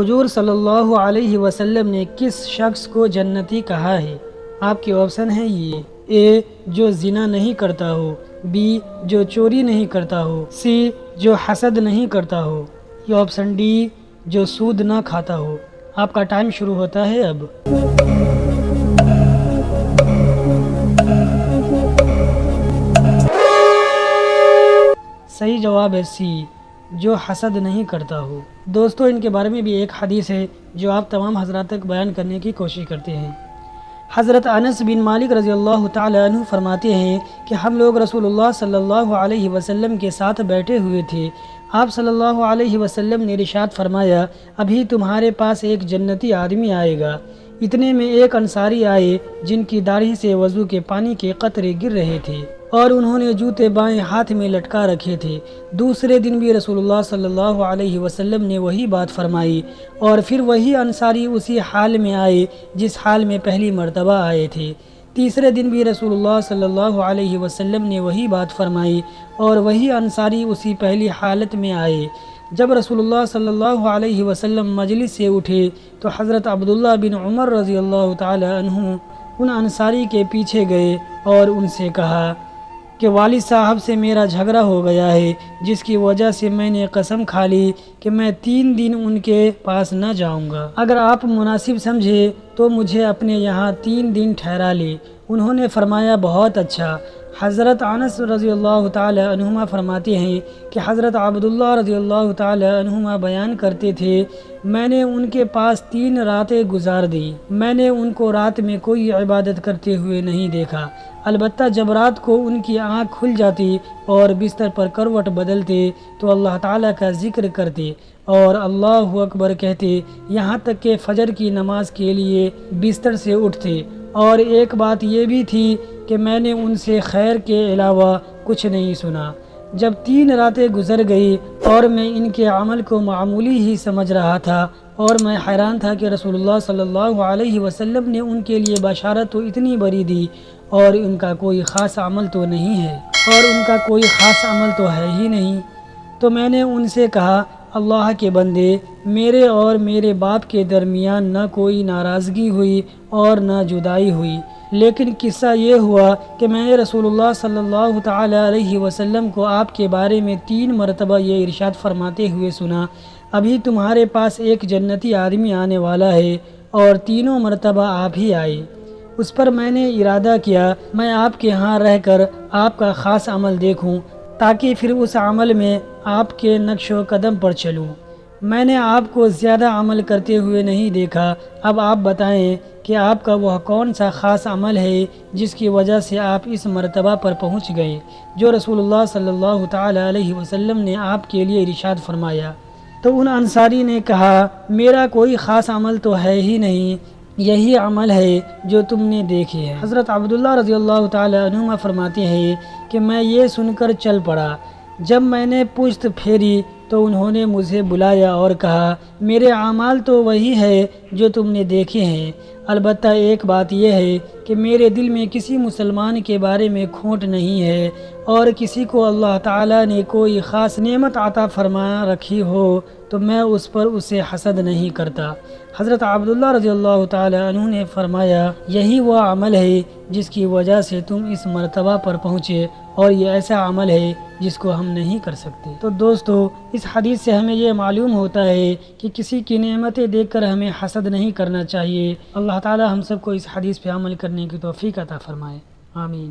حضور صلی اللہ علیہ وسلم نے کس شخص کو جنتی کہا ہے؟ آپ کے آپشن ہیں یہ: اے جو زنا نہیں کرتا ہو، بی جو چوری نہیں کرتا ہو، سی جو حسد نہیں کرتا ہو، یا آپشن ڈی جو سود نہ کھاتا ہو۔ آپ کا ٹائم شروع ہوتا ہے اب۔ صحیح جواب ہے سی، جو حسد نہیں کرتا ہو۔ دوستو، ان کے بارے میں بھی ایک حدیث ہے جو آپ تمام حضرات تک بیان کرنے کی کوشش کرتے ہیں۔ حضرت انس بن مالک رضی اللہ تعالی عنہ فرماتے ہیں کہ ہم لوگ رسول اللہ صلی اللہ علیہ وسلم کے ساتھ بیٹھے ہوئے تھے۔ آپ صلی اللہ علیہ وسلم نے ارشاد فرمایا، ابھی تمہارے پاس ایک جنتی آدمی آئے گا۔ اتنے میں ایک انصاری آئے جن کی داڑھی سے وضو کے پانی کے قطرے گر رہے تھے اور انہوں نے جوتے بائیں ہاتھ میں لٹکا رکھے تھے۔ دوسرے دن بھی رسول اللہ صلی اللہ علیہ وسلم نے وہی بات فرمائی، اور پھر وہی انصاری اسی حال میں آئے جس حال میں پہلی مرتبہ آئے تھے۔ تیسرے دن بھی رسول اللہ صلی اللہ علیہ وسلم نے وہی بات فرمائی، اور وہی انصاری اسی پہلی حالت میں آئے۔ جب رسول اللہ صلی اللہ علیہ وسلم مجلس سے اٹھے تو حضرت عبداللہ بن عمر رضی اللہ تعالی عنہ ان انصاری کے پیچھے گئے اور ان سے کہا کہ والد صاحب سے میرا جھگڑا ہو گیا ہے، جس کی وجہ سے میں نے قسم کھا لی کہ میں 3 دن ان کے پاس نہ جاؤں گا۔ اگر آپ مناسب سمجھے تو مجھے اپنے یہاں 3 دن ٹھہرا لے۔ انہوں نے فرمایا، بہت اچھا۔ حضرت انس رضی اللہ تعالی عنہما فرماتے ہیں کہ حضرت عبداللہ رضی اللہ تعالی عنہما بیان کرتے تھے، میں نے ان کے پاس 3 راتیں گزار دی۔ میں نے ان کو رات میں کوئی عبادت کرتے ہوئے نہیں دیکھا، البتہ جب رات کو ان کی آنکھ کھل جاتی اور بستر پر کروٹ بدلتے تو اللہ تعالیٰ کا ذکر کرتے اور اللہ اکبر کہتے، یہاں تک کہ فجر کی نماز کے لیے بستر سے اٹھتے۔ اور ایک بات یہ بھی تھی کہ میں نے ان سے خیر کے علاوہ کچھ نہیں سنا۔ جب 3 راتیں گزر گئی اور میں ان کے عمل کو معمولی ہی سمجھ رہا تھا، اور میں حیران تھا کہ رسول اللہ صلی اللہ علیہ وسلم نے ان کے لیے بشارت تو اتنی بڑی دی اور ان کا کوئی خاص عمل تو نہیں ہے، ہی نہیں، تو میں نے ان سے کہا، اللہ کے بندے، میرے اور میرے باپ کے درمیان نہ کوئی ناراضگی ہوئی اور نہ جدائی ہوئی، لیکن قصہ یہ ہوا کہ میں نے رسول اللہ صلی اللہ تعالی علیہ وسلم کو آپ کے بارے میں 3 مرتبہ یہ ارشاد فرماتے ہوئے سنا، ابھی تمہارے پاس ایک جنتی آدمی آنے والا ہے، اور تینوں مرتبہ آپ ہی آئے۔ اس پر میں نے ارادہ کیا میں آپ کے ہاں رہ کر آپ کا خاص عمل دیکھوں، تاکہ پھر اس عمل میں آپ کے نقش و قدم پر چلوں۔ میں نے آپ کو زیادہ عمل کرتے ہوئے نہیں دیکھا، اب آپ بتائیں کہ آپ کا وہ کون سا خاص عمل ہے جس کی وجہ سے آپ اس مرتبہ پر پہنچ گئے جو رسول اللہ صلی اللہ تعالی علیہ وسلم نے آپ کے لیے ارشاد فرمایا۔ تو ان انصاری نے کہا، میرا کوئی خاص عمل تو ہے ہی نہیں، یہی عمل ہے جو تم نے دیکھے ہے۔ حضرت عبداللہ رضی اللہ تعالی عنہ فرماتے ہیں کہ میں یہ سن کر چل پڑا۔ جب میں نے پشت پھیری تو انہوں نے مجھے بلایا اور کہا، میرے اعمال تو وہی ہے جو تم نے دیکھے ہیں، البتہ ایک بات یہ ہے کہ میرے دل میں کسی مسلمان کے بارے میں کھوٹ نہیں ہے، اور کسی کو اللہ تعالیٰ نے کوئی خاص نعمت عطا فرما رکھی ہو تو میں اس پر اسے حسد نہیں کرتا۔ حضرت عبداللہ رضی اللہ تعالی عنہ نے فرمایا، یہی وہ عمل ہے جس کی وجہ سے تم اس مرتبہ پر پہنچے، اور یہ ایسا عمل ہے جس کو ہم نہیں کر سکتے۔ تو دوستو، اس حدیث سے ہمیں یہ معلوم ہوتا ہے کہ کسی کی نعمتیں دیکھ کر ہمیں حسد نہیں کرنا چاہیے۔ اللہ تعالی ہم سب کو اس حدیث پہ عمل کرنے کی توفیق عطا فرمائے، آمین۔